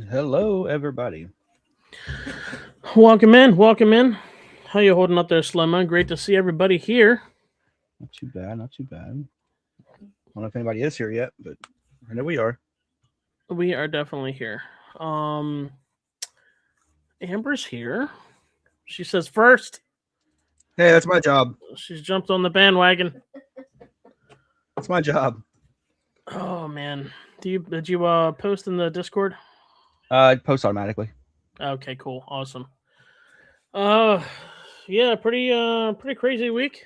Hello, everybody. Welcome in, welcome in. How you holding up there, Slimmer? Great to see everybody here. Not too bad, not too bad. I don't know if anybody is here yet, but I know we are. We are definitely here. Um, Amber's here. She says first. Hey, that's my job. She's jumped on the bandwagon. That's my job. Oh man, did you post in the Discord? Post automatically. Okay, cool, awesome. Uh, yeah, pretty crazy week.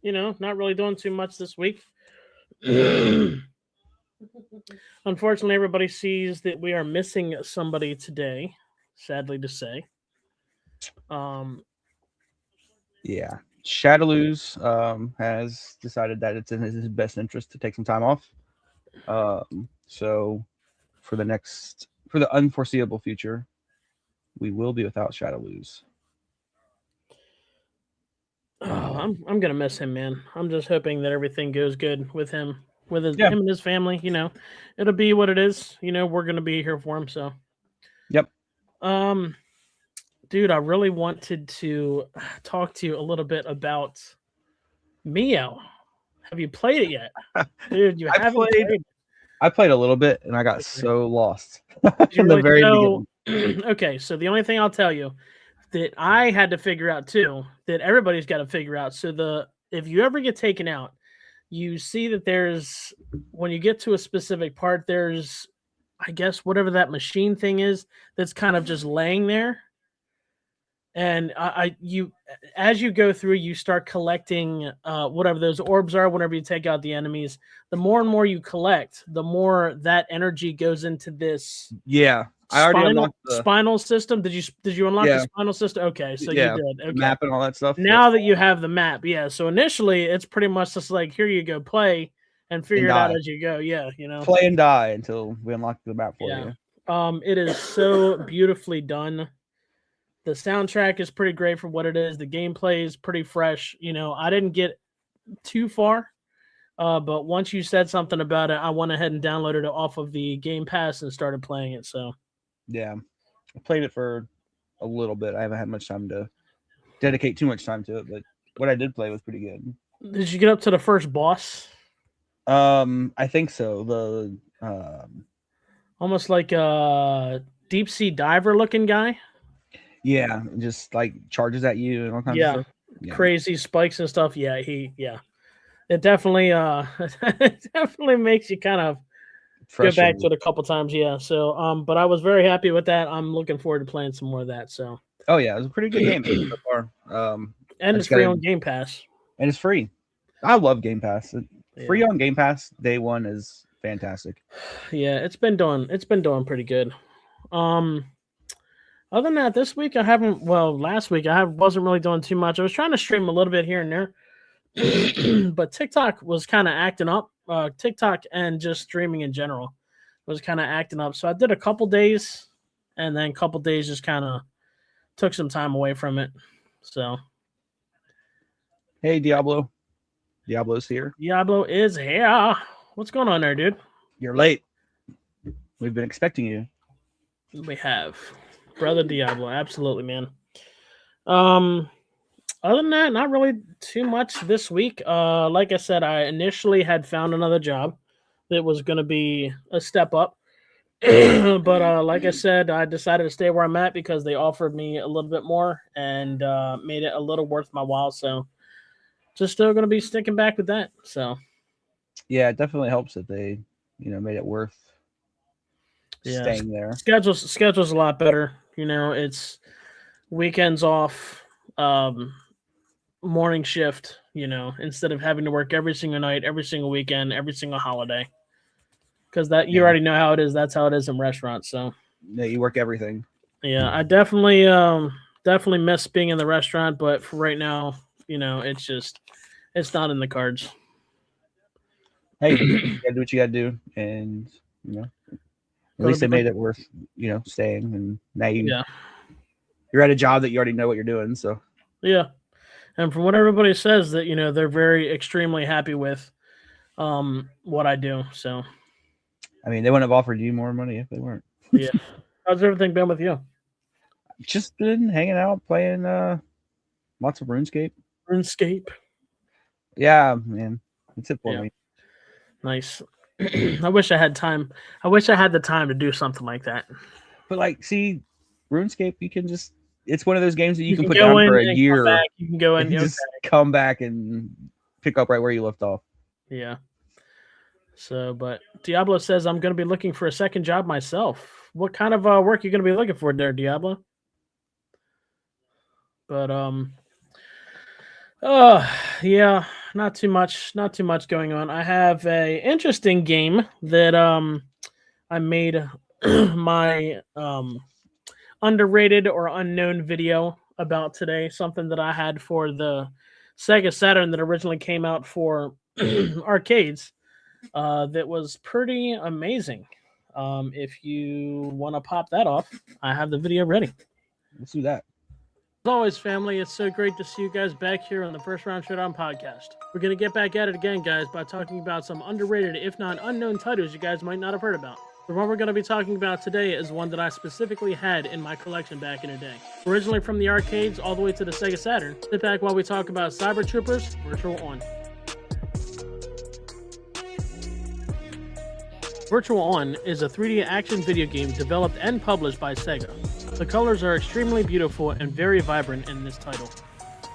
Not really doing too much this week. Unfortunately, everybody sees that we are missing somebody today. Sadly to say. Um, Yeah. Shadalooz has decided that it's in his best interest to take some time off. So for the unforeseeable future, we will be without Shadalooz. Oh, I'm gonna miss him, man. I'm just hoping that everything goes good with him, Yeah. him and his family. It'll be what it is. We're gonna be here for him. So, Yep. um, dude, I really wanted to talk to you a little bit about Mio. Have you played it yet, dude? You I haven't played. played. I played a little bit, and I got Okay. so lost Did you in the really very so? beginning. Okay, so the only thing I'll tell you that I had to figure out too, that everybody's got to figure out. So if you ever get taken out, you see that there's when you get to a specific part, there's I guess whatever that machine thing is that's kind of just laying there. And you as you go through, you start collecting whatever those orbs are. Whenever you take out the enemies, the more and more you collect, the more that energy goes into this Yeah. I already spinal unlocked the spinal system. Did you unlock the yeah. spinal system? Okay, so you Yeah, did. the Okay. map and all that stuff. Yep. Now that you have the map, yeah. So initially it's pretty much just like here you go, play and And figure it out die. as you go. Yeah, Play and die until we unlock the map for Yeah. you. It is so beautifully done. The soundtrack is pretty great for what it is. The gameplay is pretty fresh. I didn't get too far. But once you said something about it, I went ahead and downloaded it off of the Game Pass and started playing it. So Yeah. I played it for a little bit. I haven't had much time to dedicate too much time to it, but what I did play was pretty good. did you get up to the first boss? I think so. The Almost like a deep sea diver looking guy. yeah, just like charges at you and all kinds of Yeah. stuff. Yeah. Crazy spikes and stuff. Yeah. It definitely it definitely makes you kind of go back to Frustrating. it a couple times, yeah. So but I was very happy with that. I'm looking forward to playing some more of that. So Oh yeah, it was a pretty good game so far. I and it's just free gotta on Game Pass. and it's free. I love Game Pass. Free Yeah. on Game Pass day one is fantastic. Yeah, it's been doing pretty good. Um Other than that, this week I haven't. Well, last week wasn't really doing too much. I was trying to stream a little bit here and there, but TikTok was kind of acting up. TikTok and just streaming in general was kind of acting up. So I did a couple days, and then a couple days just kind of took some time away from it. So Hey Diablo. Diablo's here. Diablo is here. What's going on there, dude? You're late. We've been expecting you. We have brother Diablo. Absolutely, man. Um, Other than that, not really too much this week. Like I said, I initially had found another job that was going to be a step up. But like I said, I decided to stay where I'm at because they offered me a little bit more and made it a little worth my while. So just still going to be sticking back with that. So Yeah, it definitely helps that they, made it worth yeah, staying there. schedule's a lot better. It's weekends off, morning shift. Instead of having to work every single night, every single weekend, every single holiday. Because that you Yeah. already know how it is. That's how it is in restaurants. So Yeah, you work everything. yeah, I definitely miss being in the restaurant, but for right now, it's not in the cards. Hey, you gotta do what you gotta do, and at Gotta least be they like, made it worth staying. And now yeah, you're at a job that you already know what you're doing. So yeah. And from what everybody says, that they're very extremely happy with what I do. So I mean, they wouldn't have offered you more money if they weren't. yeah, How's everything been with you? Just been hanging out, playing lots of RuneScape. RuneScape. Yeah, man. That's it for Yeah. me. Nice. I wish I had time. I wish I had the time to do something like that. But like, see, RuneScape, you can just it's one of those games that you can put go down in for a and come year back. You can go in. and Okay. just come back and pick up right where you left off. Yeah. So, but Diablo says I'm going to be looking for a second job myself. What kind of work are you going to be looking for there, Diablo? But yeah, not too much going on. I have a interesting game that I made my underrated or unknown video about today, something that I had for the Sega Saturn that originally came out for arcades. That was pretty amazing. If you want to pop that off, I have the video ready. Let's do that. As always, family, it's so great to see you guys back here on the First Round Showdown podcast. We're going to get back at it again, guys, by talking about some underrated, if not unknown titles you guys might not have heard about. The one we're going to be talking about today is one that I specifically had in my collection back in the day. Originally from the arcades all the way to the Sega Saturn, sit back while we talk about Cyber Troopers Virtual On. Virtual On is a 3D action video game developed and published by Sega. The colors are extremely beautiful and very vibrant in this title.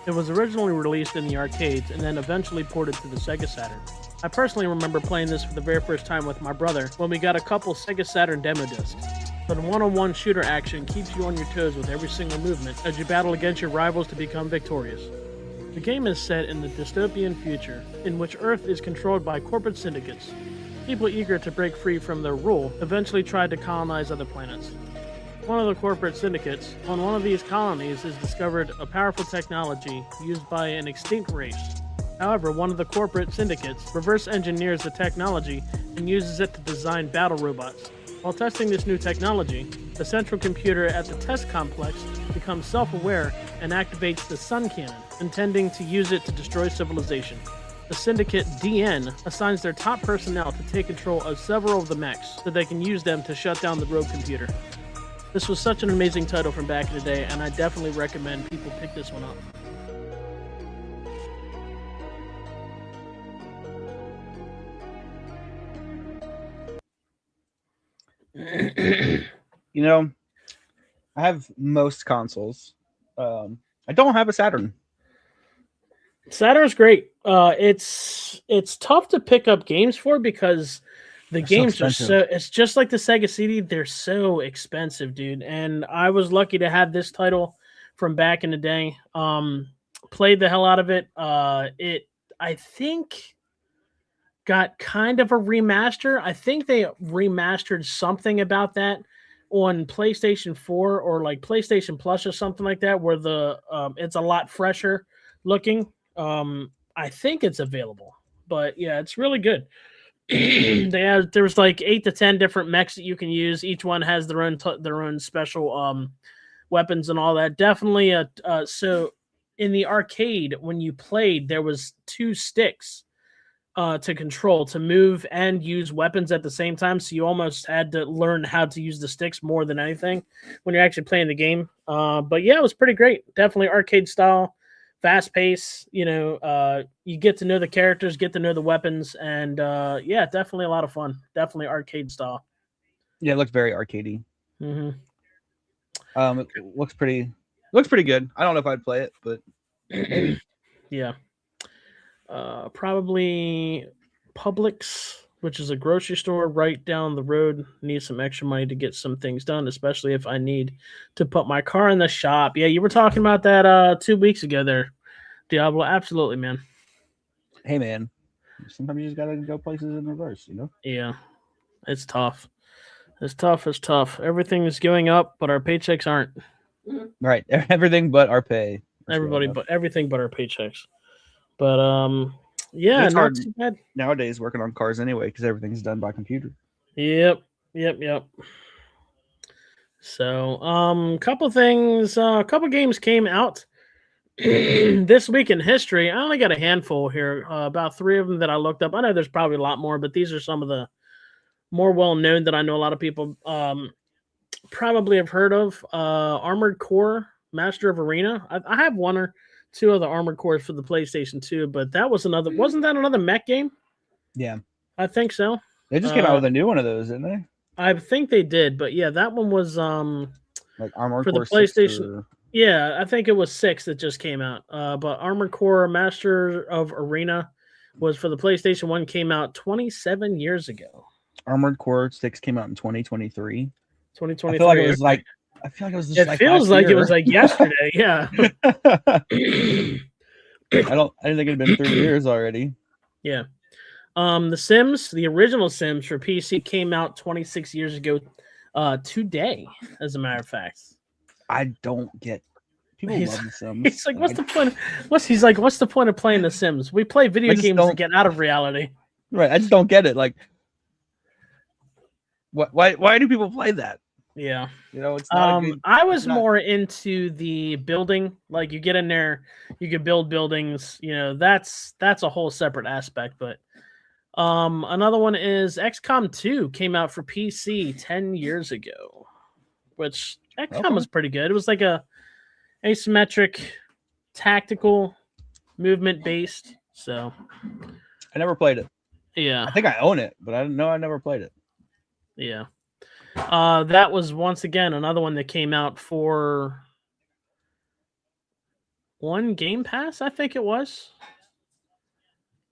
It was originally released in the arcades and then eventually ported to the Sega Saturn. I personally remember playing this for the very first time with my brother when we got a couple Sega Saturn demo discs. But one-on-one shooter action keeps you on your toes with every single movement as you battle against your rivals to become victorious. The game is set in the dystopian future, in which Earth is controlled by corporate syndicates. People eager to break free from their rule eventually tried to colonize other planets. One of the corporate syndicates on one of these colonies has discovered a powerful technology used by an extinct race. However, one of the corporate syndicates reverse engineers the technology and uses it to design battle robots. While testing this new technology, the central computer at the test complex becomes self-aware and activates the Sun Cannon, intending to use it to destroy civilization. The Syndicate DN assigns their top personnel to take control of several of the mechs so they can use them to shut down the rogue computer. This was such an amazing title from back in the day, and I definitely recommend people pick this one up. You know, I have most consoles. I don't have a Saturn. Saturn's great. It's tough to pick up games for because the games are so. It's just like the Sega CD. They're so expensive, dude. And I was lucky to have this title from back in the day. Played the hell out of it. It I think got kind of a remaster. I think they remastered something about that on PlayStation 4 or like PlayStation Plus or something like that, where the it's a lot fresher looking. I think it's available, but yeah, it's really good. There's like 8 to 10 different mechs that you can use. Each one has their own special weapons and all that. Definitely so in the arcade when you played, there was 2 sticks to control, to move and use weapons at the same time. So you almost had to learn how to use the sticks more than anything when you're actually playing the game. But yeah, it was pretty great. Definitely arcade style. Fast pace, you get to know the characters, get to know the weapons, and yeah, definitely a lot of fun. Definitely arcade style. Yeah, it looks very arcadey. Mm-hmm. It looks pretty good. I don't know if I'd play it, but maybe. Yeah. Probably Publix, which is a grocery store right down the road. Need some extra money to get some things done, especially if I need to put my car in the shop. Yeah, you were talking about that 2 weeks ago there, Diablo. Absolutely, man. Hey, man. Sometimes you just gotta go places in reverse, Yeah, it's tough. It's tough. Everything is going up, but our paychecks aren't. Right. Everything but our pay. Everything but our paychecks. But yeah, it's not hard too bad nowadays working on cars anyway because everything's done by computer. Yep. So, couple things, couple games came out this week in history. I only got a handful here, about 3 of them that I looked up. I know there's probably a lot more, but these are some of the more well known that I know a lot of people probably have heard of Armored Core Master of Arena. I have one or two of the Armored Cores for the PlayStation 2, but that was another. Wasn't that another mech game? Yeah, I think so. they just came out with a new one of those, didn't they? I think they did, but yeah, that one was Like Armored for the Core 6 PlayStation. or... Yeah, I think it was 6 that just came out. But Armored Core Master of Arena was for the PlayStation 1, came out 27 years ago. Armored Core 6 came out in 2023. 2023. I feel like it was like I feel like it was just it like feels last like it year. was like yesterday. Yeah. I didn't think it'd been 3 years already. Yeah. The Sims, the original Sims for PC came out 26 years ago today, as a matter of fact. I don't get people love the Sims. He's like, what's the point? He's like, what's the point of playing the Sims? We play video games to get out of reality. Right. I just don't get it. Like, why do people play that? Yeah. You know, it's not I was more into the building. Like, you get in there, you can build buildings. You know, that's a whole separate aspect. But another one is XCOM 2 came out for PC 10 years ago, which XCOM was pretty good. It was like a asymmetric, tactical, movement based. So I never played it. Yeah. I think I own it, but I don't know. I never played it. Yeah. That was once again another one that came out for one Game Pass, I think it was.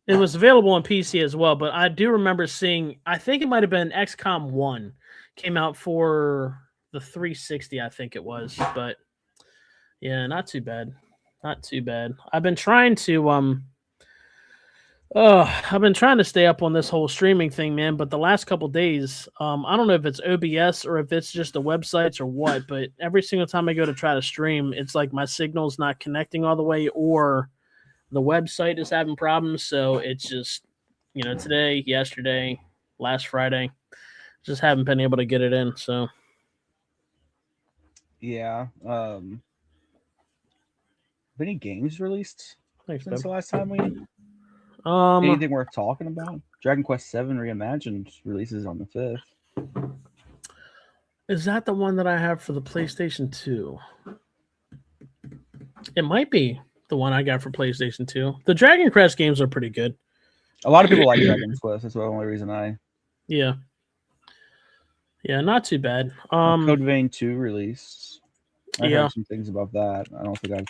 It was available on PC as well, but I do remember seeing, I think it might have been XCOM 1 came out for the 360, I think it was. But yeah, not too bad. Not too bad. I've been trying to stay up on this whole streaming thing, man, but the last couple days, I don't know if it's OBS or if it's just the websites or what, but every single time I go to try to stream, it's like my signal's not connecting all the way or the website is having problems. So it's just, today, yesterday, last Friday, just haven't been able to get it in. So yeah. Any games released since the last time we anything worth talking about? Dragon Quest VII Reimagined releases on the 5th. Is that the one that I have for the PlayStation 2? It might be the one I got for PlayStation 2. The Dragon Quest games are pretty good. A lot of people like Dragon Quest. That's the only reason I... Yeah. Yeah, not too bad. Code Vein 2 released. I yeah. heard some things about that. I don't think I've...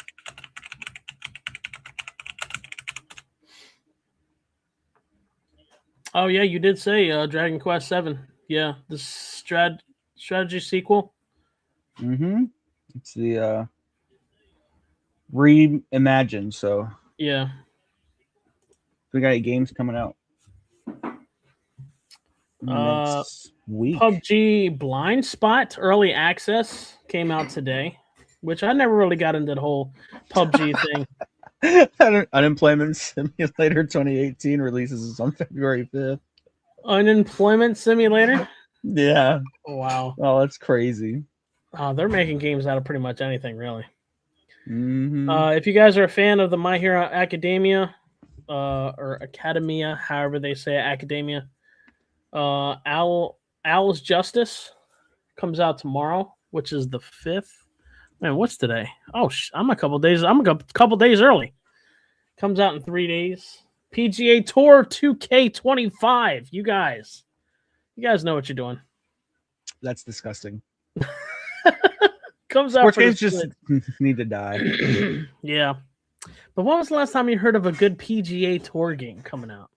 Oh, yeah, you did say Dragon Quest VII. Yeah, the strategy sequel. Mm-hmm. It's the reimagined, so... Yeah. We got any games coming out next week? PUBG Blind Spot Early Access came out today, which I never really got into the whole PUBG thing. Unemployment Simulator 2018 releases on February 5th. Unemployment Simulator? Yeah. Oh, wow. Oh, that's crazy. They're making games out of pretty much anything, really. Mm-hmm. If you guys are a fan of the My Hero Academia, or Academia, however they say it, Academia, Owl's Justice comes out tomorrow, which is the 5th. Man, what's today? Oh, I'm a couple days early. Comes out in 3 days. PGA Tour 2K25. You guys know what you're doing. That's disgusting. Comes out. Sports games just need to die. Yeah. But when was the last time you heard of a good PGA Tour game coming out?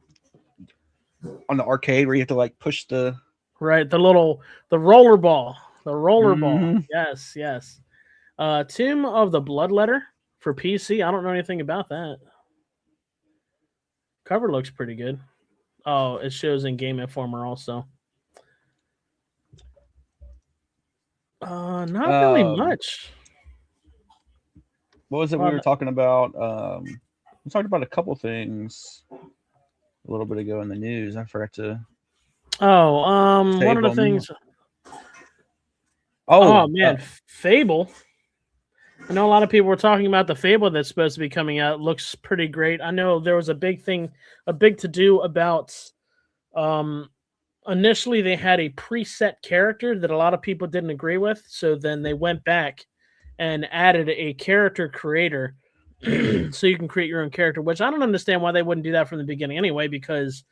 On the arcade where you have to like push the... Right, the roller ball. The roller Mm-hmm. ball. Yes. Tomb of the Bloodletter for PC. I don't know anything about that. Cover looks pretty good. Oh, it shows in Game Informer also. Not really much. What was it we were talking about? We talked about a couple things a little bit ago in the news. I forgot to... one of the things... Oh man, Fable. I know a lot of people were talking about the Fable that's supposed to be coming out. It looks pretty great. I know there was a big to-do about initially they had a preset character that a lot of people didn't agree with. So then they went back and added a character creator so you can create your own character, which I don't understand why they wouldn't do that from the beginning anyway, because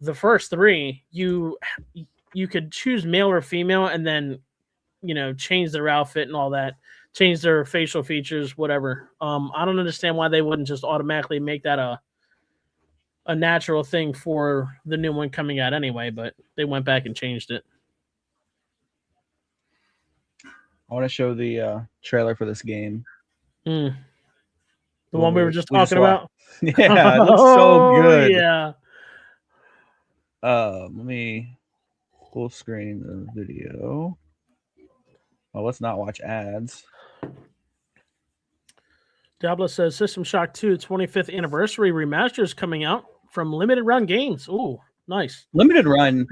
the first 3, you could choose male or female and then, change their outfit and all that, change their facial features, whatever. I don't understand why they wouldn't just automatically make that a natural thing for the new one coming out anyway, but they went back and changed it. I want to show the trailer for this game. The one we were just talking about? Yeah, it looks so good. Yeah. Let me full screen the video. Well, let's not watch ads. Diablo says System Shock 2 25th anniversary remaster is coming out from Limited Run Games. Ooh, nice. Limited Run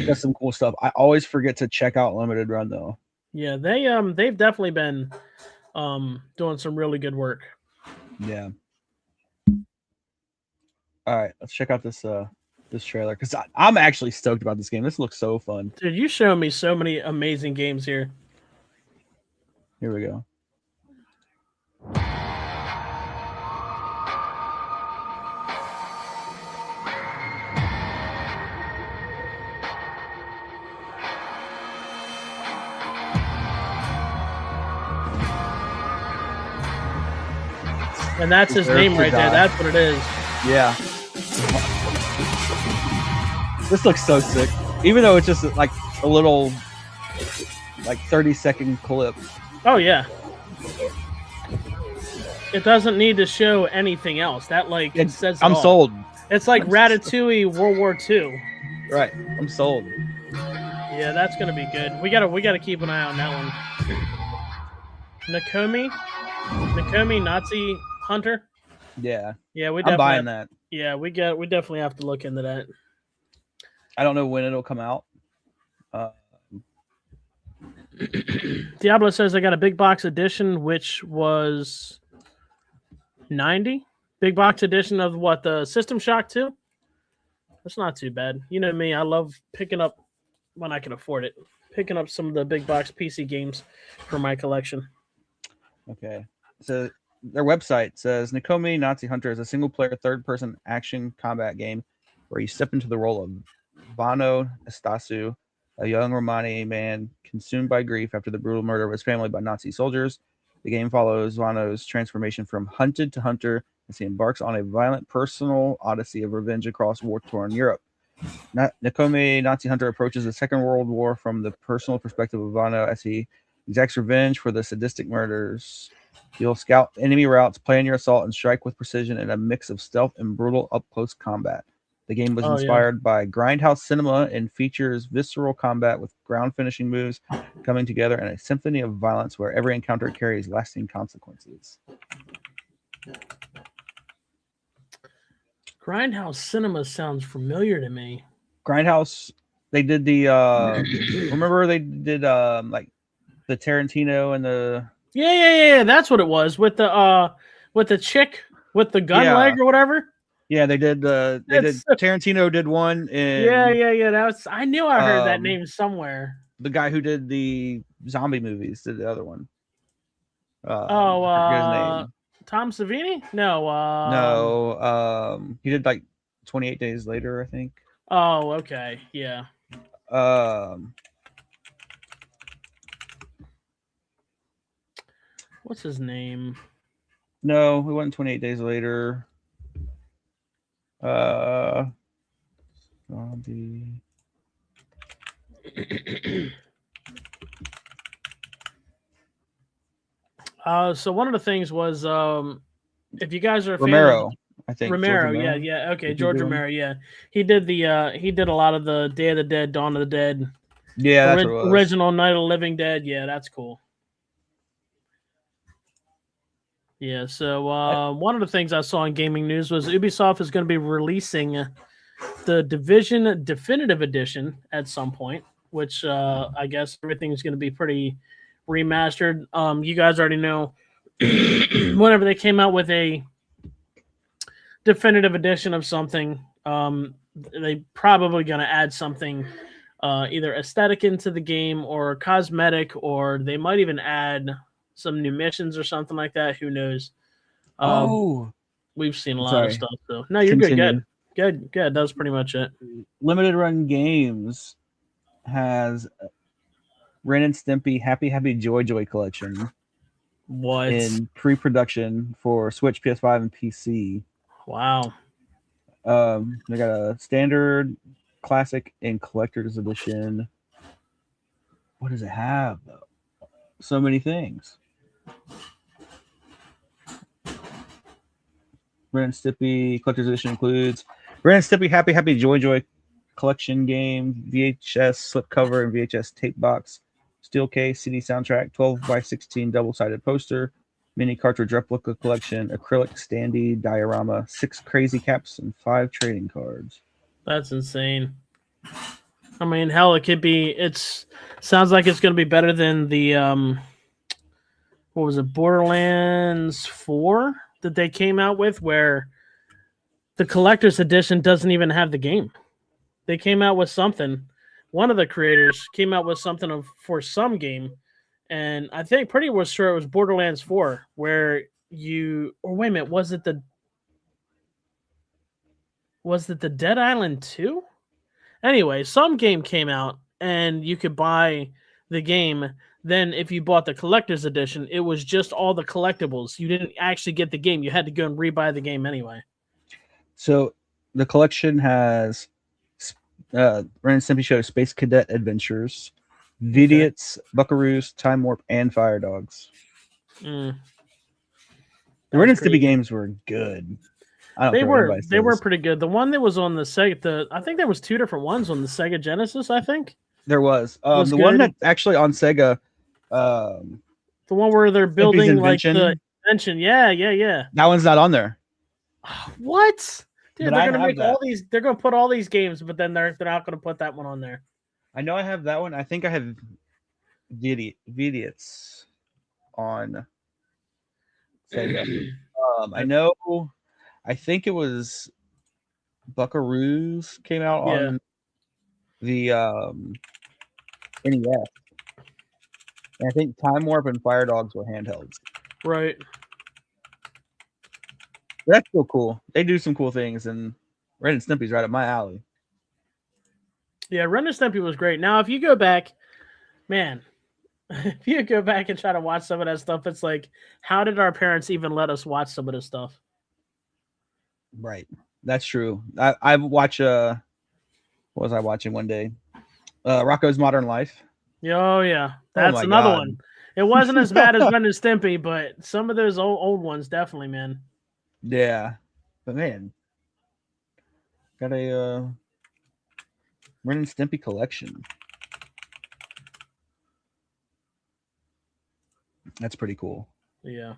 does some cool stuff. I always forget to check out Limited Run though. Yeah, they've definitely been doing some really good work. Yeah. All right, let's check out this trailer because I'm actually stoked about this game. This looks so fun. Dude, you show me so many amazing games here. Here we go. And that's his name right there. That's what it is. Yeah. This looks so sick. Even though it's just like a little 30-second clip. Oh, yeah. It doesn't need to show anything else. That it says I'm sold. It's like Ratatouille World War II. Right. I'm sold. Yeah, that's gonna be good. We gotta keep an eye on that one. Nakomi Nazi Hunter. Yeah. Yeah, I'm buying that. Yeah, we definitely have to look into that. I don't know when it'll come out. Diablo says they got a big box edition, which was $90. Big box edition of what, the System Shock 2? That's not too bad. You know me, I love picking up when I can afford it. Picking up some of the big box PC games for my collection. Okay. So their website says Nakomi Nazi Hunter is a single-player third-person action combat game where you step into the role of Vano Estasu, a young Romani man consumed by grief after the brutal murder of his family by Nazi soldiers. The game follows Vano's transformation from hunted to hunter as he embarks on a violent personal odyssey of revenge across war-torn Europe. Nakomi Nazi Hunter approaches the Second World War from the personal perspective of Vano as he exacts revenge for the sadistic murders. You'll scout enemy routes, plan your assault, and strike with precision in a mix of stealth and brutal up-close combat. The game was inspired by Grindhouse Cinema and features visceral combat with ground finishing moves coming together in a symphony of violence where every encounter carries lasting consequences. Grindhouse Cinema sounds familiar to me. Grindhouse, they did the remember they did like the Tarantino and the yeah, that's what it was with the chick with the gun leg or whatever. Yeah, they did Tarantino did one and yeah. That was, I knew I heard that name somewhere. The guy who did the zombie movies did the other one. Tom Savini? No, he did like 28 Days Later, I think. Oh, okay, yeah. What's his name? No, it wasn't 28 Days Later. Zombie. So one of the things was, if you guys are Romero, I think Romero, yeah, okay, George Romero, yeah, he did a lot of the Day of the Dead, Dawn of the Dead, that's original Night of the Living Dead, yeah, that's cool. Yeah, so one of the things I saw in gaming news was Ubisoft is going to be releasing the Division Definitive Edition at some point, which I guess everything's going to be pretty remastered. You guys already know whenever they came out with a definitive edition of something, They probably going to add something, either aesthetic into the game or cosmetic, or they might even add some new missions or something like that. Who knows? We've seen a lot of stuff. So no, you're Continue. good. That was pretty much it. Limited Run Games has Ren and Stimpy Happy Happy Joy Joy collection What? in pre-production for Switch, PS5, and PC. Wow. They got a standard, classic, and collector's edition. What does it have though? So many things. Ren and Stimpy collector's edition includes Ren and Stimpy Happy Happy Joy Joy collection game, VHS slipcover and VHS tape box, steel case, CD soundtrack, 12x16 double-sided poster, mini cartridge replica collection, acrylic standee diorama, 6 crazy caps, and 5 trading cards. That's insane. I mean, hell, it could be. It's sounds like it's going to be better than the what was it, Borderlands 4 that they came out with, where the collector's edition doesn't even have the game. They came out with something. One of the creators came out with something for some game, and I think pretty much sure it was Borderlands 4, where you. Or wait a minute, was it the Dead Island 2? Anyway, some game came out, and you could buy the game. Then if you bought the collector's edition, it was just all the collectibles. You didn't actually get the game. You had to go and rebuy the game anyway. So the collection has Ren and Stimpy Show Space Cadet Adventures, Vidiots, Buckaroos, Time Warp, and Fire Dogs. The Ren and Stimpy games were good. They were pretty good. The one that was on the Sega, I think there was 2 different ones on the Sega Genesis, I think. There was. The one that's actually on Sega. The one where they're building like the invention. Yeah. That one's not on there. What? Dude, but they're gonna make all these. They're gonna put all these games, but then they're not gonna put that one on there. I know I have that one. I think I have Vidiots on Sega. I know. I think it was Buckaroos came out on the NES. And I think Time Warp and Fire Dogs were handhelds. Right. That's still cool. They do some cool things, and Ren and Stimpy's right up my alley. Yeah, Ren and Stimpy was great. Now, if you go back, man, if you go back and try to watch some of that stuff, it's like, how did our parents even let us watch some of this stuff? Right. That's true. I watch what was I watching one day? Rocko's Modern Life. Oh yeah. That's another one. It wasn't as bad as Ren and Stimpy, but some of those old ones definitely, man. Yeah. But man, got a Ren and Stimpy collection. That's pretty cool. Yeah.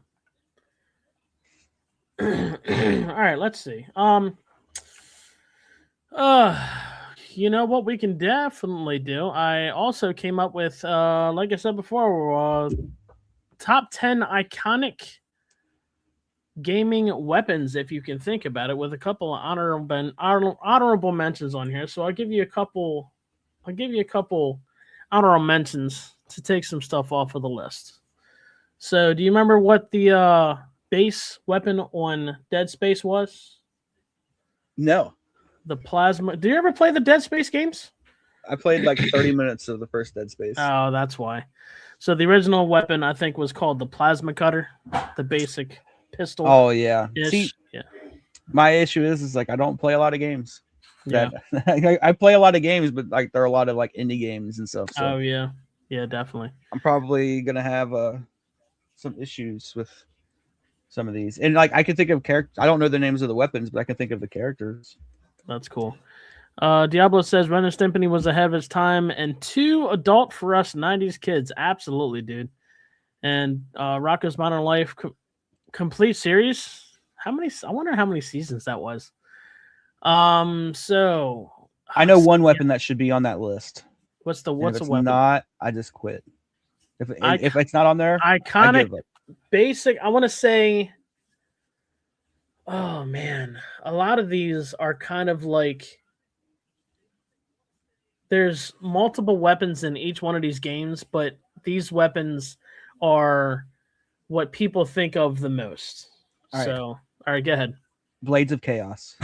All right, let's see. You know what we can definitely do? I also came up with, like I said before, top 10 iconic gaming weapons, if you can think about it, with a couple of honorable mentions on here. So I'll give you a couple honorable mentions to take some stuff off of the list. So do you remember what the base weapon on Dead Space was? No. The plasma. Do you ever play the Dead Space games? I played like 30 minutes of the first Dead Space. Oh, that's why. So the original weapon, I think, was called the plasma cutter, the basic pistol. Oh, yeah. See, my issue is like I don't play a lot of games. I play a lot of games, but like there are a lot of like indie games and stuff. So oh, yeah. Yeah, definitely. I'm probably going to have some issues with some of these. And like I can think of characters. I don't know the names of the weapons, but I can think of the characters. That's cool. Diablo says Ren and Stimpy was ahead of its time and too adult for us 90s kids. Absolutely, dude. And Rocko's Modern Life complete series. How many? I wonder how many seasons that was. So I know one weapon that should be on that list. What's a weapon? Not, I just quit. If it's not on there, iconic, basic. I want to say Oh man, a lot of these are kind of like there's multiple weapons in each one of these games, but these weapons are what people think of the most. All right. So, all right, go ahead. Blades of Chaos.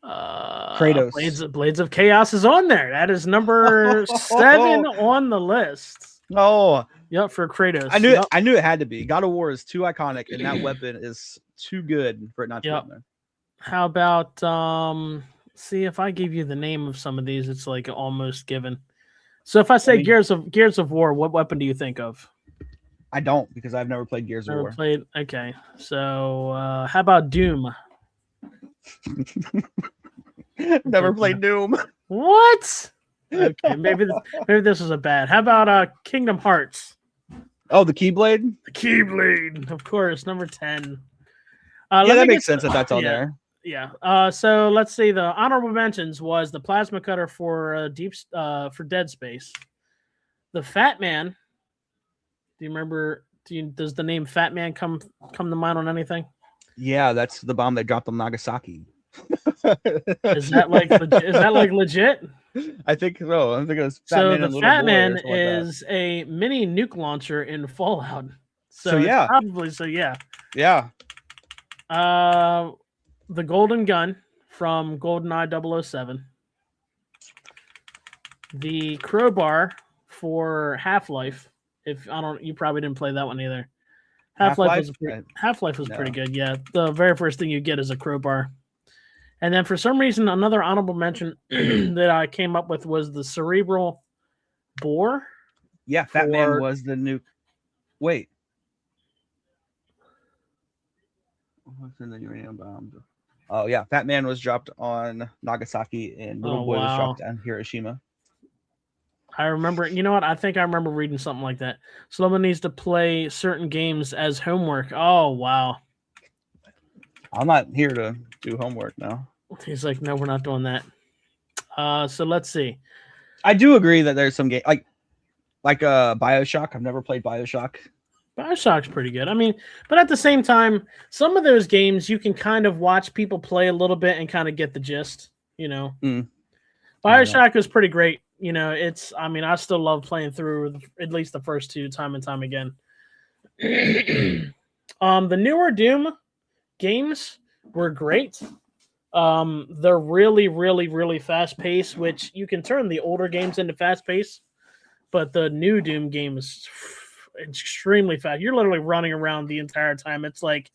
Kratos. Blades of Chaos is on there. That is number 7 on the list. Oh, yep, for Kratos. I knew yep. I knew it had to be. God of War is too iconic, and that weapon is too good for it not to be on there. How about see if I give you the name of some of these, it's like almost given. So if I say Gears of War, what weapon do you think of? I don't, because I've never played Gears of War. Okay. So how about Doom? Never played Doom. What? Okay, maybe this is a bad. How about Kingdom Hearts? Oh, the Keyblade? The Keyblade, of course, number 10. Yeah, that makes sense that that's on there. Yeah. So let's see. The honorable mentions was the plasma cutter for for Dead Space. The Fat Man. Do you remember? Does the name Fat Man come to mind on anything? Yeah, that's the bomb that dropped on Nagasaki. Is that like legit? I think so. I think it was Fat Man. So the Fat Man is a mini nuke launcher in Fallout. So yeah, probably yeah. Yeah. The Golden Gun from GoldenEye 007. The crowbar for Half-Life. You probably didn't play that one either. Half-Life was pretty good. Yeah, the very first thing you get is a crowbar. And then for some reason, another honorable mention that I came up with was the cerebral bore. Yeah, Fat Man was the nuke. Wait. What's in the uranium bomb? Oh yeah, Fat Man was dropped on Nagasaki, and Little Boy was dropped on Hiroshima. I remember. You know what? I think I remember reading something like that. Someone needs to play certain games as homework. Oh wow. I'm not here to do homework now. He's like, no, we're not doing that. So let's see. I do agree that there's some game like BioShock. I've never played BioShock. BioShock's pretty good. I mean, but at the same time, some of those games you can kind of watch people play a little bit and kind of get the gist, you know. BioShock is pretty great. You know, I still love playing through at least the first two time and time again. The newer Doom games were great. They're really, really, really fast paced, which you can turn the older games into fast paced, but the new Doom game is extremely fast. You're literally running around the entire time. It's like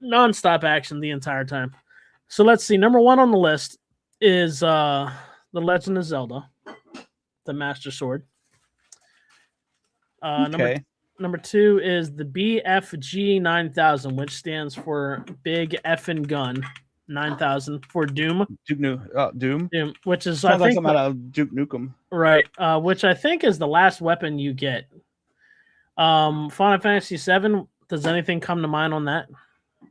nonstop action the entire time. So let's see. Number 1 on the list is The Legend of Zelda, the Master Sword. Okay. Number 2 is the BFG 9000, which stands for Big Effin' Gun 9000 for Doom. Doom, which is sounds like something out of Duke Nukem, right? Which I think is the last weapon you get. Final Fantasy VII. Does anything come to mind on that?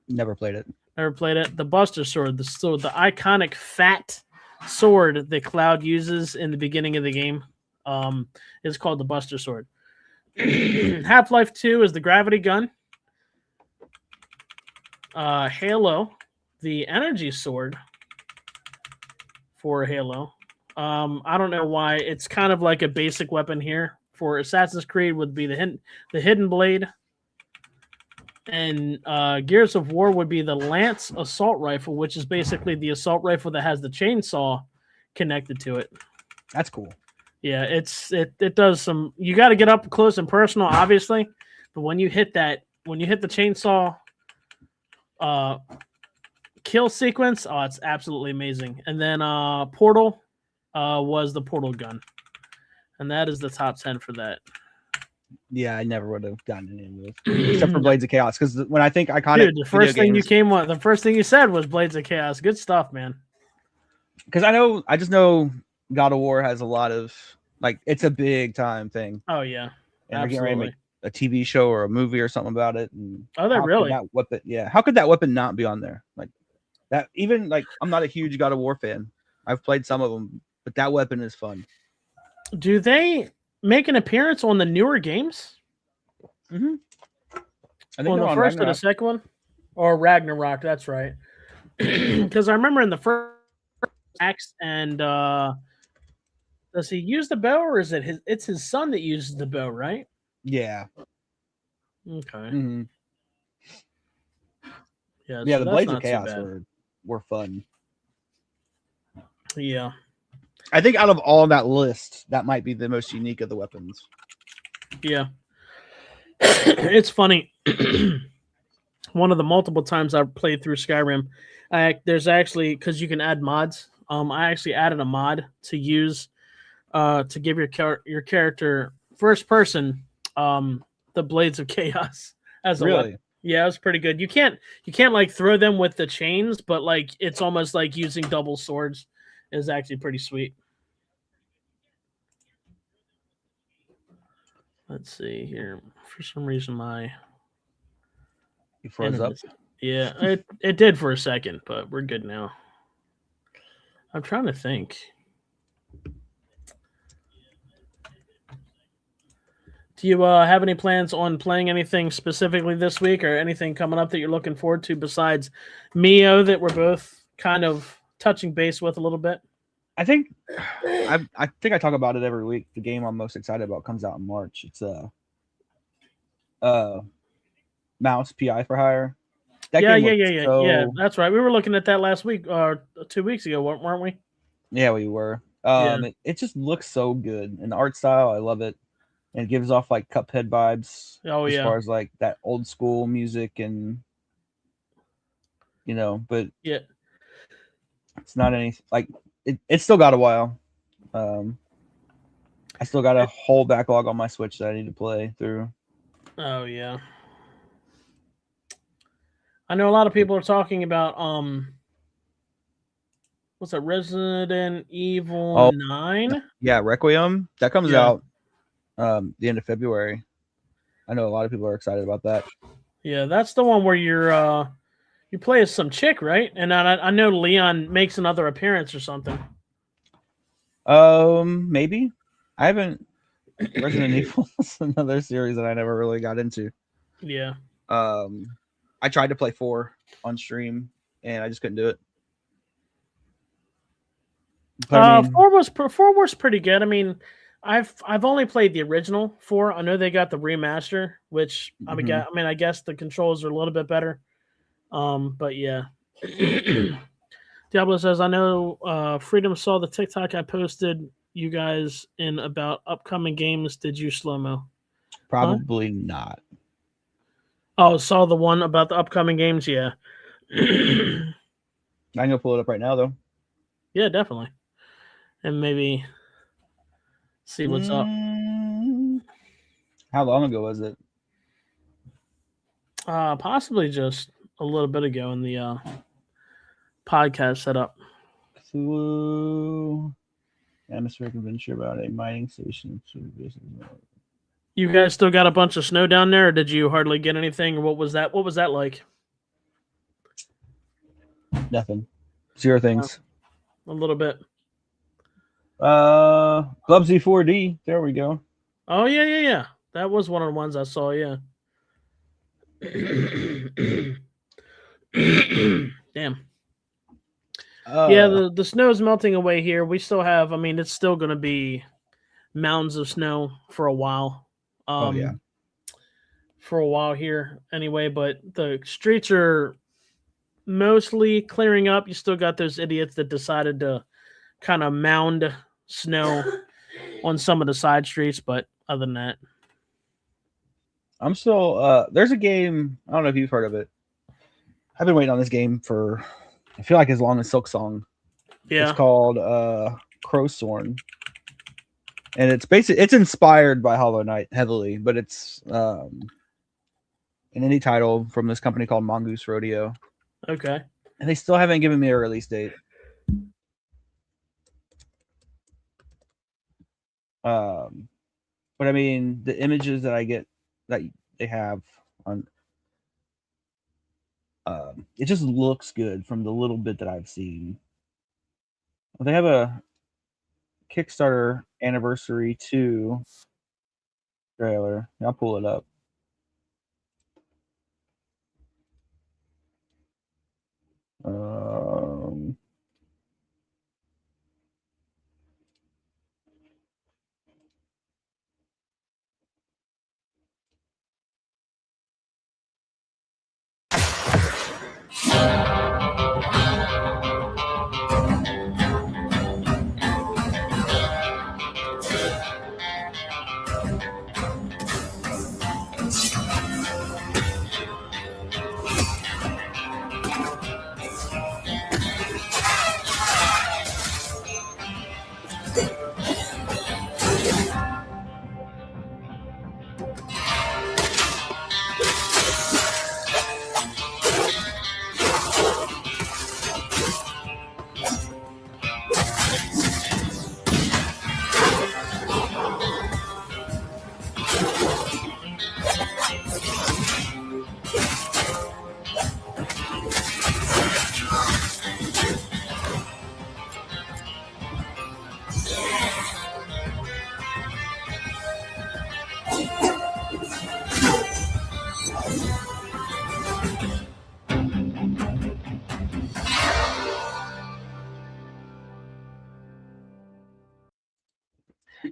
Never played it. The Buster Sword, the iconic fat sword that Cloud uses in the beginning of the game, is called the Buster Sword. Half-Life 2 is the Gravity Gun. Halo, the Energy Sword for Halo. I don't know why. It's kind of like a basic weapon here. For Assassin's Creed would be the Hidden Blade. And Gears of War would be the Lance Assault Rifle, which is basically the assault rifle that has the chainsaw connected to it. That's cool. Yeah, it does some. You got to get up close and personal, obviously, but when you hit the chainsaw kill sequence, it's absolutely amazing. And then Portal was the Portal gun, and that is the top 10 for that. Yeah, I never would have gotten any of those except for Blades of Chaos. Because when I think iconic, the first thing you said was Blades of Chaos. Good stuff, man. Because I just know God of War has a lot of it's a big time thing. Oh yeah, and they're getting ready to make a TV show or a movie or something about it. And they really? How could that weapon not be on there? Like that, even I'm not a huge God of War fan. I've played some of them, but that weapon is fun. Do they make an appearance on the newer games? Mm-hmm. I think on the first or the second one. Or Ragnarok, that's right. Because I remember in the first Axe and does he use the bow or is it his? It's his son that uses the bow, right? Yeah. Okay. hmm Yeah. Yeah, So the that's Blades of not too Chaos bad. were fun. Yeah. I think out of all that list, that might be the most unique of the weapons. Yeah. It's funny. One of the multiple times I've played through Skyrim, there's actually because you can add mods. I actually added a mod to use to give your character first person the Blades of Chaos as a weapon. Really? Yeah, it was pretty good. You can't like throw them with the chains, but like it's almost like using double swords is actually pretty sweet. Let's see here. For some reason my You froze up? yeah, it did for a second, but we're good now. I'm trying to think. Do you have any plans on playing anything specifically this week, or anything coming up that you're looking forward to besides Mio that we're both kind of touching base with a little bit? I think I think I talk about it every week. The game I'm most excited about comes out in March. It's uh Mouse PI for Hire. That Yeah, game yeah, looks yeah, yeah, yeah. so That's right. We were looking at that last week or 2 weeks ago, weren't we? yeah, we were. Yeah. It just looks so good. And the art style, I love it. And it gives off like Cuphead vibes Oh as yeah. far as like that old school music and but Yeah. it's not any like it's still got a while. Um I still got a whole backlog on my Switch that I need to play through. Oh yeah. I know a lot of people are talking about what's that, Resident Evil Oh 9? yeah, Requiem. That comes Yeah. out the end of February. I know a lot of people are excited about that. Yeah, that's the one where you play as some chick, right? And I know Leon makes another appearance or something. Maybe. I haven't Resident Evil is another series that I never really got into. Yeah. I tried to play 4 on stream and I just couldn't do it. But I mean, 4 was pretty good. I mean, I've only played the original 4. I know they got the remaster, which mhm. I guess the controls are a little bit better. But yeah. Diablo says, I know Freedom saw the TikTok I posted you guys in about upcoming games. Did you slow mo? Huh? Probably not. Oh, saw the one about the upcoming games. Yeah. I can go pull it up right now though. Yeah, definitely. And maybe see what's up. How long ago was it? Possibly just a little bit ago in the podcast setup. Cthulhu atmospheric adventure about a mining station. You guys still got a bunch of snow down there, or did you hardly get anything? Or what was that? What was that like? Nothing. 0 things. A little bit. Bubsy 4D. There we go. Oh yeah, yeah, yeah. That was one of the ones I saw. Yeah. Damn. Yeah, the snow's melting away here. We still have. I mean, it's still going to be mounds of snow for a while. Oh yeah. For a while here, anyway. But the streets are mostly clearing up. You still got those idiots that decided to kind of mound snow on some of the side streets, but other than that, I'm still there's a game, I don't know if you've heard of it. I've been waiting on this game for I feel like as long as Silksong. yeah. It's called Crowsorn. And it's inspired by Hollow Knight heavily, but it's an indie title from this company called Mongoose Rodeo. Okay. And they still haven't given me a release date. But I mean, the images that I get that they have on, it just looks good from the little bit that I've seen. They have a Kickstarter Anniversary 2 trailer. I'll pull it up. Um,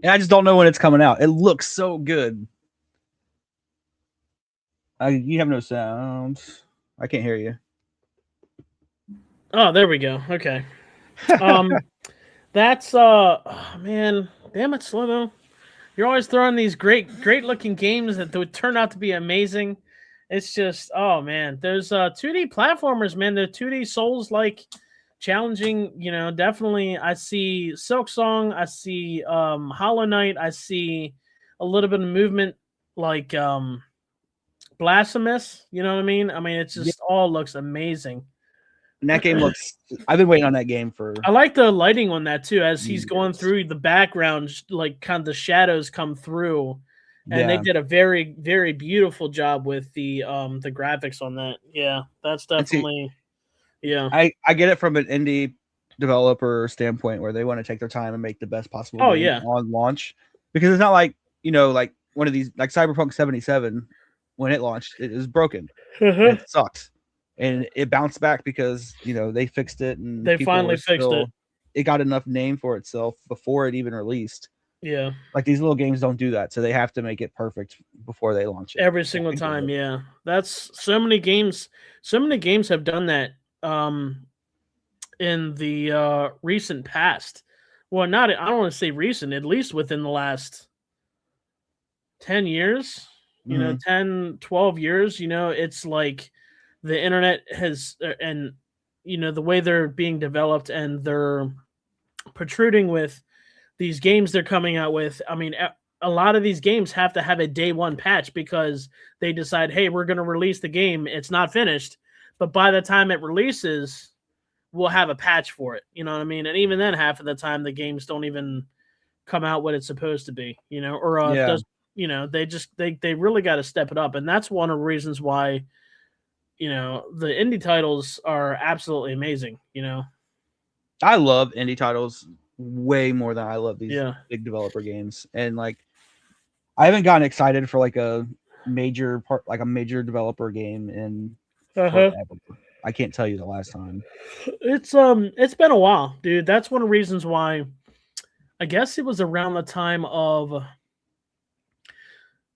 and I just don't know when it's coming out. It looks so good. You have no sound. I can't hear you. Oh, there we go. Okay. That's man, damn it, Slomo. You're always throwing these great looking games that would turn out to be amazing. It's just, oh man, there's 2D platformers, man. The 2D Souls like challenging, definitely. I see Silk Song, I see Hollow Knight, I see a little bit of movement like Blasphemous, you know what I mean? I mean, it just all looks amazing. And that game looks. I've been waiting on that game for. I like the lighting on that too, as he's going through the background, like kind of the shadows come through, and they did a very, very beautiful job with the graphics on that. Yeah, that's definitely. Yeah, I get it from an indie developer standpoint where they want to take their time and make the best possible game on launch, because it's not like like one of these like Cyberpunk 77 when it launched, it was broken. It sucked. And it bounced back because they fixed it and they finally fixed it. It got enough name for itself before it even released. Yeah, like these little games don't do that, so they have to make it perfect before they launch it every single time. Yeah, that's so many games. So many games have done that in the recent past. Well, not I don't want to say recent, at least within the last 10 years. 10, 12 years. It's like the internet has, and the way they're being developed and they're protruding with these games they're coming out with. I mean, a lot of these games have to have a day one patch because they decide, hey, we're going to release the game. It's not finished, but by the time it releases, we'll have a patch for it. You know what I mean? And even then, half of the time, the games don't even come out what it's supposed to be. Or they really got to step it up, and that's one of the reasons why the indie titles are absolutely amazing. I love indie titles way more than I love these big developer games, and like I haven't gotten excited for like a major developer game in forever. I can't tell you the last time. It's been a while, dude. That's one of the reasons why. I guess it was around the time of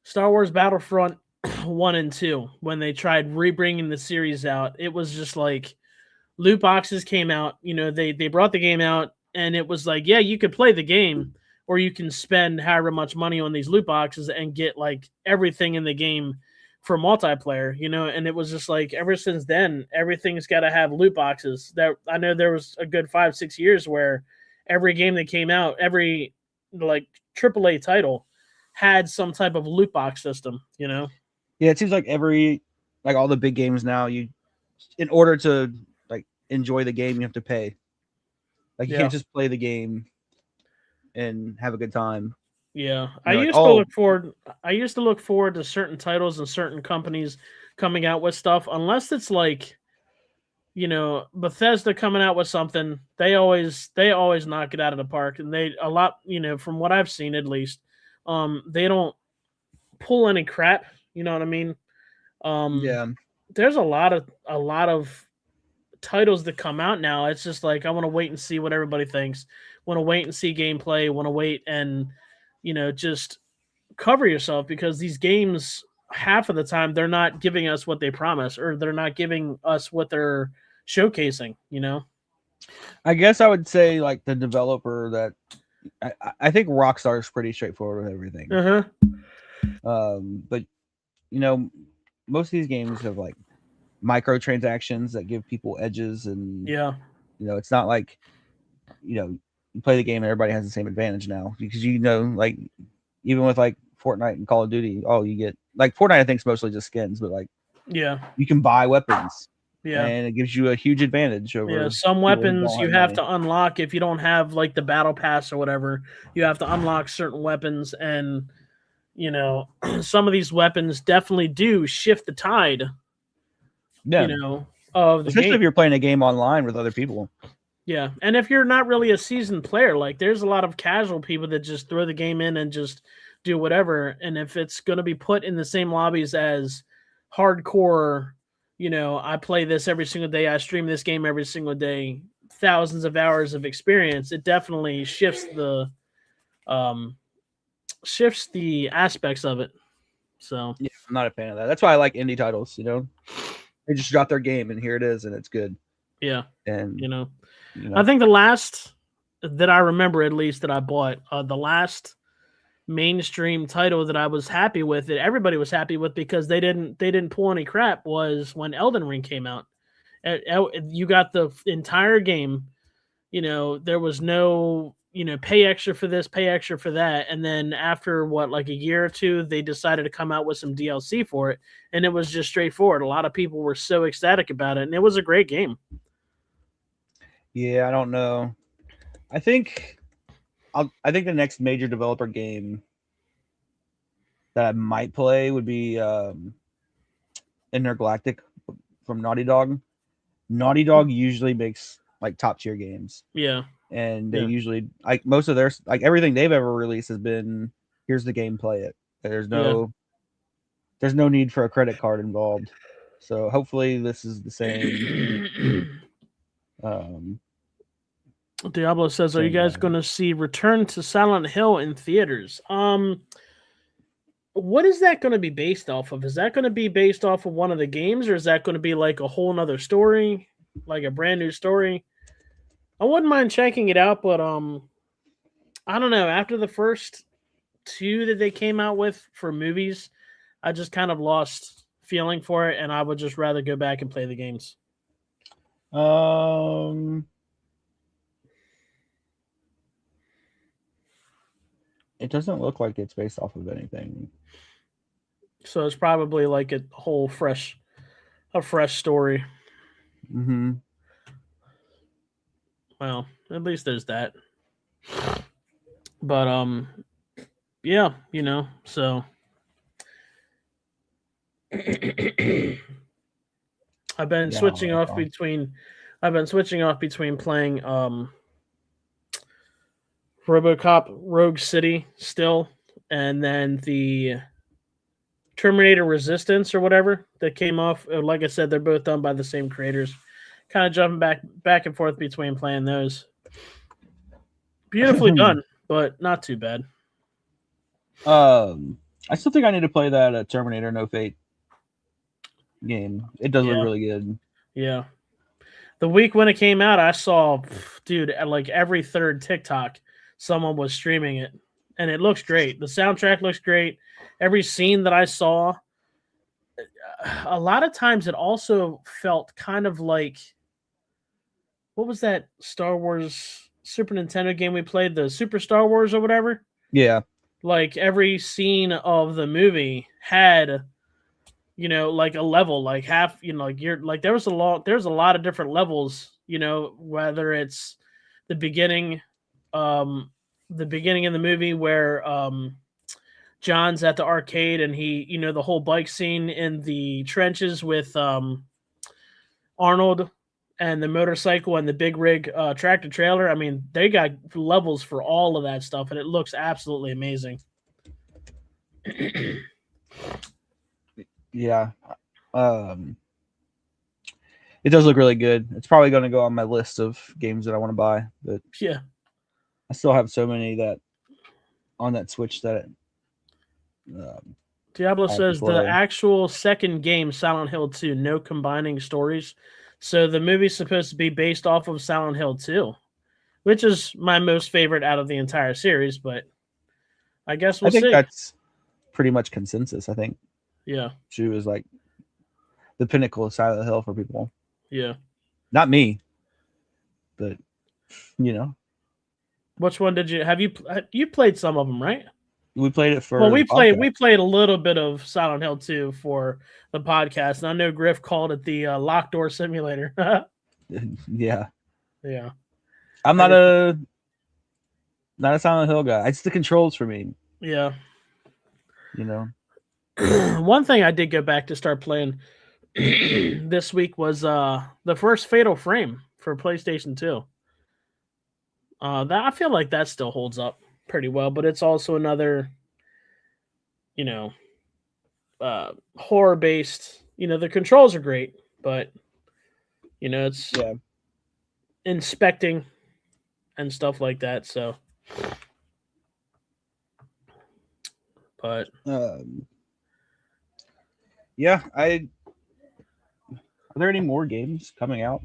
Star Wars Battlefront 1 and 2 when they tried rebringing the series out. It was just like loot boxes came out. They brought the game out, and it was like, yeah, you could play the game, or you can spend however much money on these loot boxes and get like everything in the game for multiplayer. And it was just like ever since then, everything's got to have loot boxes. That I know there was a good 5-6 years where every game that came out, every like AAA title had some type of loot box system, Yeah, it seems like all the big games now, in order to like enjoy the game, you have to pay. Like you can't just play the game and have a good time. Yeah. I used to look forward to certain titles and certain companies coming out with stuff, unless it's like Bethesda coming out with something. They always knock it out of the park, and from what I've seen at least, they don't pull any crap. You know what I mean? There's a lot of titles that come out now, it's just like I want to wait and see what everybody thinks. Want to wait and see gameplay. Want to wait and just cover yourself, because these games half of the time they're not giving us what they promise, or they're not giving us what they're showcasing. I guess I would say like the developer that I think Rockstar is pretty straightforward with everything. But most of these games have like microtransactions that give people edges, and it's not like you play the game and everybody has the same advantage now, because like even with like Fortnite and Call of Duty, you get like Fortnite I think is mostly just skins, but like you can buy weapons. Yeah. And it gives you a huge advantage over some weapons you have to unlock if you don't have like the battle pass or whatever. You have to unlock certain weapons, and some of these weapons definitely do shift the tide. Yeah. Of the especially game. If you're playing a game online with other people. Yeah, and if you're not really a seasoned player, like there's a lot of casual people that just throw the game in and just do whatever. And if it's going to be put in the same lobbies as hardcore, I play this every single day, I stream this game every single day, thousands of hours of experience, it definitely shifts the aspects of it. So yeah, I'm not a fan of that. That's why I like indie titles. They just drop their game and here it is, and it's good. Yeah, and I think the last that I remember, at least that I bought, the last mainstream title that I was happy with, that everybody was happy with because they didn't pull any crap, was when Elden Ring came out. You got the entire game. There was no pay extra for this, pay extra for that, and then after like a year or two, they decided to come out with some DLC for it, and it was just straightforward. A lot of people were so ecstatic about it, and it was a great game. Yeah, I don't know. I think the next major developer game that I might play would be Intergalactic from Naughty Dog. Naughty Dog usually makes like top tier games. Yeah. And they usually like most of their like everything they've ever released has been, here's the game, play it. There's no need for a credit card involved. So hopefully this is the same. Diablo says, "Are you guys going to see Return to Silent Hill in theaters?" What is that going to be based off of? Is that going to be based off of one of the games, or is that going to be like a whole nother story, like a brand new story? I wouldn't mind checking it out, but I don't know. After the first two that they came out with for movies, I just kind of lost feeling for it, and I would just rather go back and play the games. It doesn't look like it's based off of anything. So it's probably like a fresh story. Mm-hmm. Well, at least there's that. But yeah, so I've been switching off between playing RoboCop Rogue City still, and then the Terminator Resistance or whatever that came off. Like I said, they're both done by the same creators. Kind of jumping back and forth between playing those. Beautifully done, but not too bad. I still think I need to play that Terminator No Fate game. It does look really good. Yeah. The week when it came out, I saw, dude, at like every third TikTok, someone was streaming it, and it looks great. The soundtrack looks great. Every scene that I saw, a lot of times it also felt kind of like, what was that Star Wars Super Nintendo game we played, the Super Star Wars or whatever? Yeah. Like every scene of the movie had, like a level, like half, like you're like there's a lot of different levels, whether it's the beginning in the movie where John's at the arcade and he, the whole bike scene in the trenches with Arnold and the motorcycle and the big rig tractor trailer. I mean, they got levels for all of that stuff, and it looks absolutely amazing. Yeah. It does look really good. It's probably going to go on my list of games that I want to buy, but Yeah. I still have so many that on that Switch that Diablo I have to says the play. actual second game, Silent Hill 2, no combining stories. So the movie's supposed to be based off of Silent Hill 2, which is my most favorite out of the entire series, but I guess we'll I think see. that's pretty much consensus. I think Yeah. 2 is like the pinnacle of Silent Hill for people. Yeah. Not me, but you know, Which one did you played some of them, right? we played it for Well, the we podcast. played a little bit of Silent Hill 2 for the podcast, and I know Griff called it the locked door simulator. Yeah, Yeah. I'm not a Silent Hill guy. It's the controls for me. Yeah. You know, One thing I did go back to start playing this week was the first Fatal Frame for PlayStation 2. That I feel like that still holds up pretty well, but it's also another, you know, horror based. You know, the controls are great, but you know, it's yeah. inspecting and stuff like that. So, but Yeah, are there any more games coming out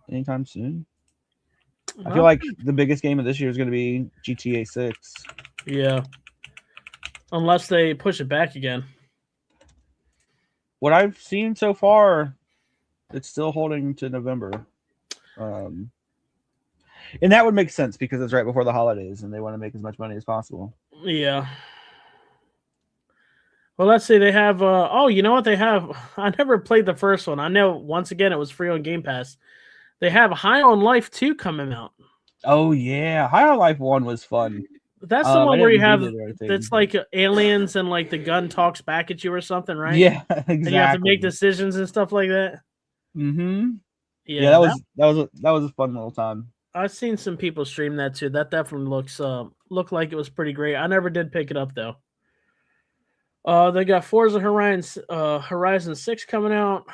anytime soon? I feel like the biggest game of this year is going to be GTA 6. Yeah. Unless they push it back again. What I've seen so far, it's still holding to November. And that would make sense because it's right before the holidays and they want to make as much money as possible. Yeah. Well, let's see. They have. You know what they have? I never played the first one. I know. Once again, it was free on Game Pass. They have High on Life 2 coming out. Oh yeah, High on Life 1 was fun. That's the one where you have. Anything, That's like aliens and like the gun talks back at you or something, right? Yeah, exactly. And you have to make decisions and stuff like that. Mm-hmm. Yeah, that was a fun little time. I've seen some people stream that too. That definitely looked like it was pretty great. I never did pick it up though. They got Forza Horizon 6 coming out.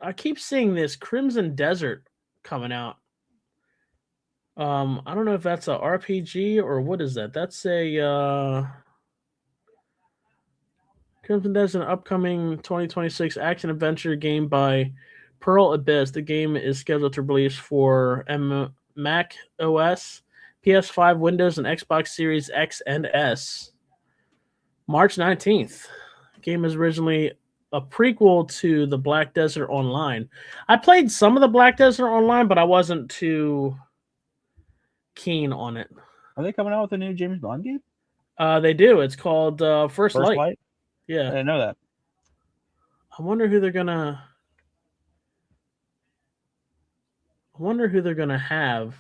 I keep seeing this Crimson Desert coming out. I don't know if that's a RPG or what is that? That's a Crimson Desert, an upcoming 2026 action adventure game by Pearl Abyss. The game is scheduled to release for Mac OS, PS5, Windows, and Xbox Series X and S. March 19th. The game is originally a prequel to the Black Desert Online. I played some of the Black Desert Online, but I wasn't too keen on it. Are they coming out with a new James Bond game? They do. It's called First Light. Yeah. I didn't know that. I wonder who they're gonna have.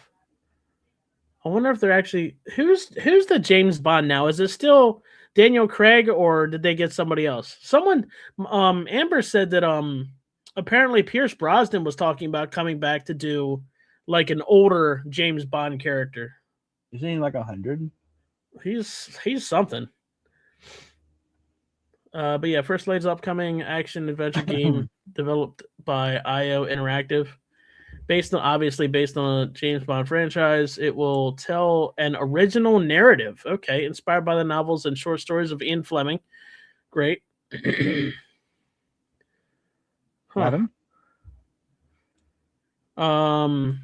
I wonder if they're actually who's the James Bond now? Is it still Daniel Craig or did they get somebody else? Someone Amber said that apparently Pierce Brosnan was talking about coming back to do like an older James Bond character. Isn't he like 100? He's something. But yeah, First Light's upcoming action adventure game developed by IO Interactive. Based on a James Bond franchise, it will tell an original narrative. Okay, inspired by the novels and short stories of Ian Fleming. Great. Adam? Xbox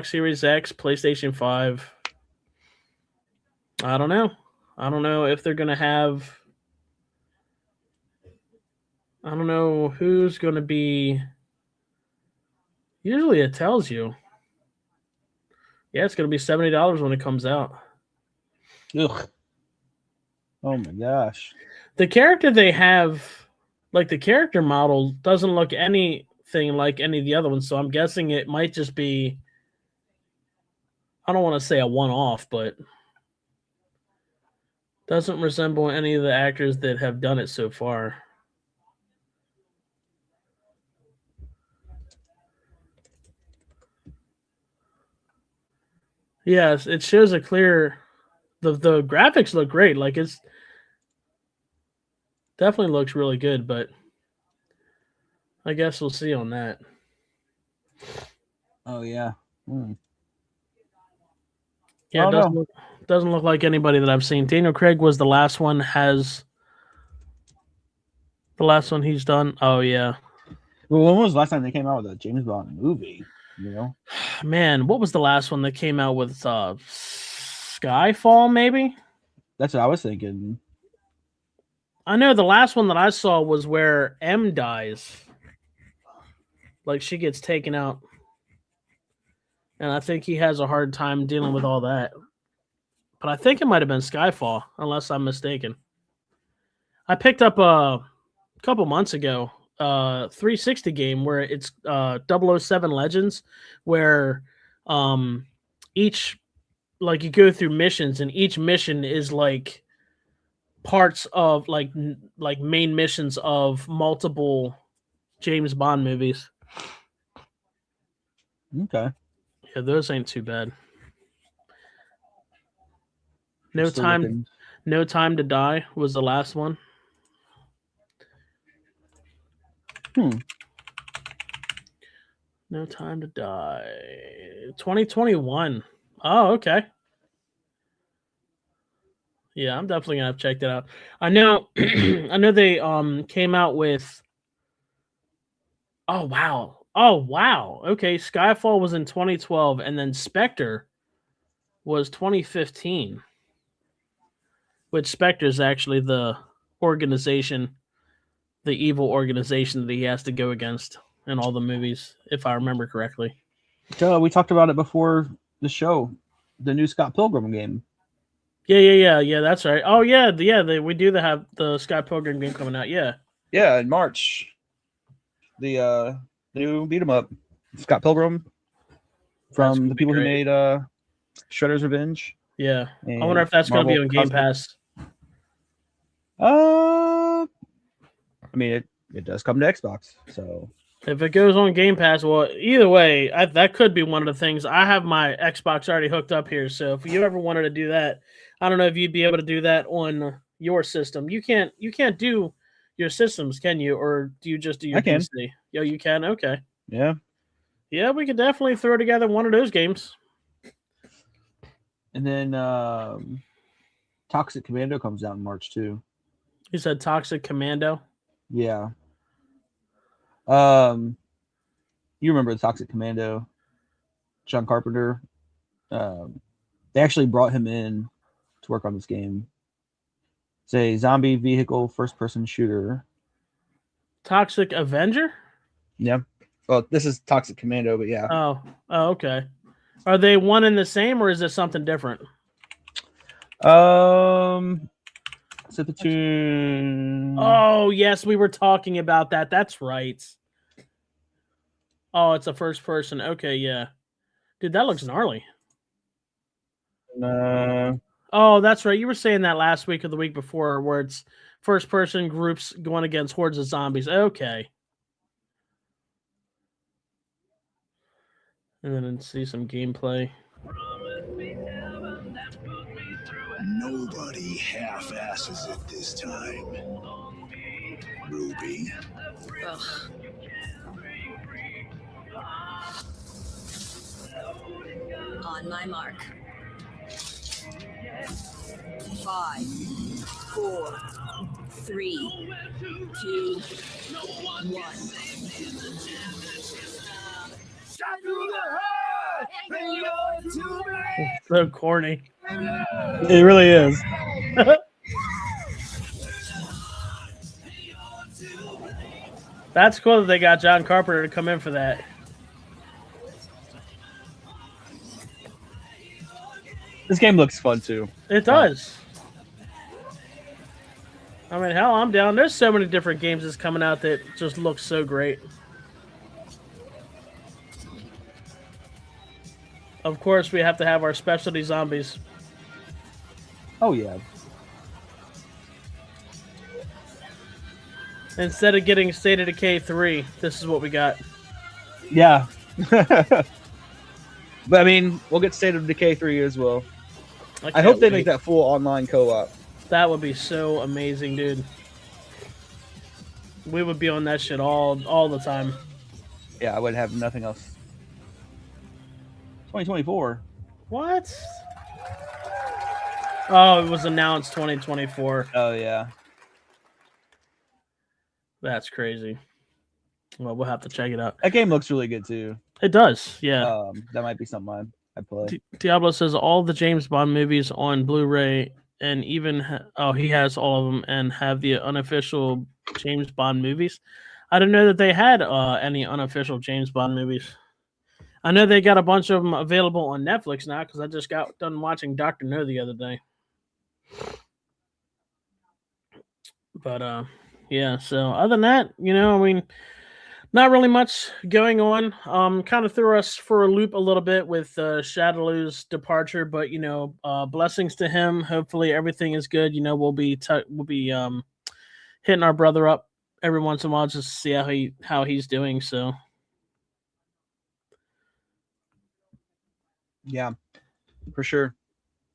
Series X, PlayStation 5. I don't know. I don't know if they're gonna have. I don't know who's gonna be. Usually it tells you. Yeah, it's going to be $70 when it comes out. Ugh. Oh my gosh. The character they have, like the character model, doesn't look anything like any of the other ones. So I'm guessing it might just be, I don't want to say a one-off, but doesn't resemble any of the actors that have done it so far. Yes, it shows a clear. The graphics look great. Like it's definitely looks really good, but I guess we'll see on that. Oh yeah. Yeah, Oh, it doesn't look like anybody that I've seen. Daniel Craig was the last one. The last one he's done. Oh yeah. Well, when was the last time they came out with a James Bond movie? You know, Man, what was the last one that came out with Skyfall? Maybe. that's what I was thinking. I know the last one that I saw was where M dies. Like she gets taken out. And I think he has a hard time dealing with all that. But I think it might have been Skyfall, unless I'm mistaken. I picked up a couple months ago 360 game where it's 007 Legends, where each, like, you go through missions, and each mission is like parts of like main missions of multiple James Bond movies. Okay. Yeah, those ain't too bad. I'm still looking. No Time to Die was the last one. No Time to Die. 2021. Oh, okay. Yeah, I'm definitely gonna have to check that out. I know I know they came out with Oh wow. Okay, Skyfall was in 2012 and then Spectre was 2015. Which Spectre is actually the organization, the evil organization that he has to go against in all the movies, if I remember correctly. We talked about it before the show, the new Scott Pilgrim game. Yeah. That's right. Oh yeah, we do have the Scott Pilgrim game coming out. Yeah. Yeah, in March. The new beat 'em up, Scott Pilgrim, from the people who made Shredder's Revenge. Yeah, I wonder if that's going to be on Game Pass. I mean, it does come to Xbox, so if it goes on Game Pass, well, either way, that could be one of the things. I have my Xbox already hooked up here, so if you ever wanted to do that, I don't know if you'd be able to do that on your system. You can't do your systems, can you? Or do you just do your PC? Yo, you can? Okay. Yeah. Yeah, we could definitely throw together one of those games. And then Toxic Commando comes out in March too. You said Toxic Commando? Yeah. You remember the Toxic Commando? John Carpenter. They actually brought him in to work on this game. It's a zombie vehicle first-person shooter. Toxic Avenger? Yeah. Well, this is Toxic Commando, but yeah. Oh, okay. Are they one and the same, or is this something different? Splatoon. Oh, yes, we were talking about that. That's right. Oh, it's a first person. Okay, yeah. Dude, that looks gnarly. Oh, that's right. You were saying that last week or the week before, where it's first person groups going against hordes of zombies. Okay. And then see some gameplay. Nobody half-asses it this time. Ruby. Ugh. On my mark. 5, 4, 3, 2, 1. So corny. It really is. That's cool that they got John Carpenter to come in for that. This game looks fun too. It does. I mean, hell, I'm down. There's so many different games that's coming out that just look so great. Of course, we have to have our specialty zombies. Oh, yeah. Instead of getting State of Decay 3, this is what we got. Yeah. But, I mean, we'll get State of Decay 3 as well. I hope they make that full online co-op. That would be so amazing, dude. We would be on that shit all the time. Yeah, I would have nothing else. 2024. What? Oh, it was announced 2024. Oh yeah. That's crazy. Well, we'll have to check it out. That game looks really good too. It does, yeah. That might be something I play. Diablo says all the James Bond movies on Blu-ray, and even he has all of them and have the unofficial James Bond movies. I didn't know that they had any unofficial James Bond movies. I know they got a bunch of them available on Netflix now because I just got done watching Dr. No the other day. But yeah, so other than that, I mean, not really much going on. Kind of threw us for a loop a little bit with Shadowloo's departure, but blessings to him. Hopefully everything is good. We'll be hitting our brother up every once in a while just to see how he's doing. So yeah, for sure.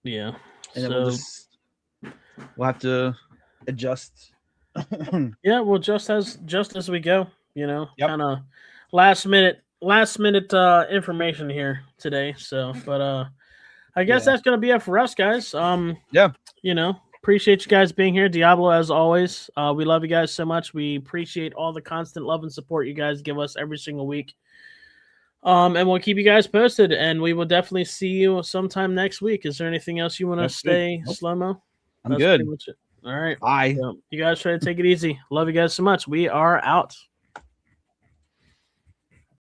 Yeah, and then we'll have to adjust. Yeah, well, just as we go, Yep. kind of last minute information here today. So, but I guess that's gonna be it for us, guys. Yeah. Appreciate you guys being here. Diablo, as always. We love you guys so much. We appreciate all the constant love and support you guys give us every single week. And we'll keep you guys posted, and we will definitely see you sometime next week. Is there anything else you want to say, Slow-Mo? I'm good. All right. Bye. So you guys try to take it easy. Love you guys so much. We are out.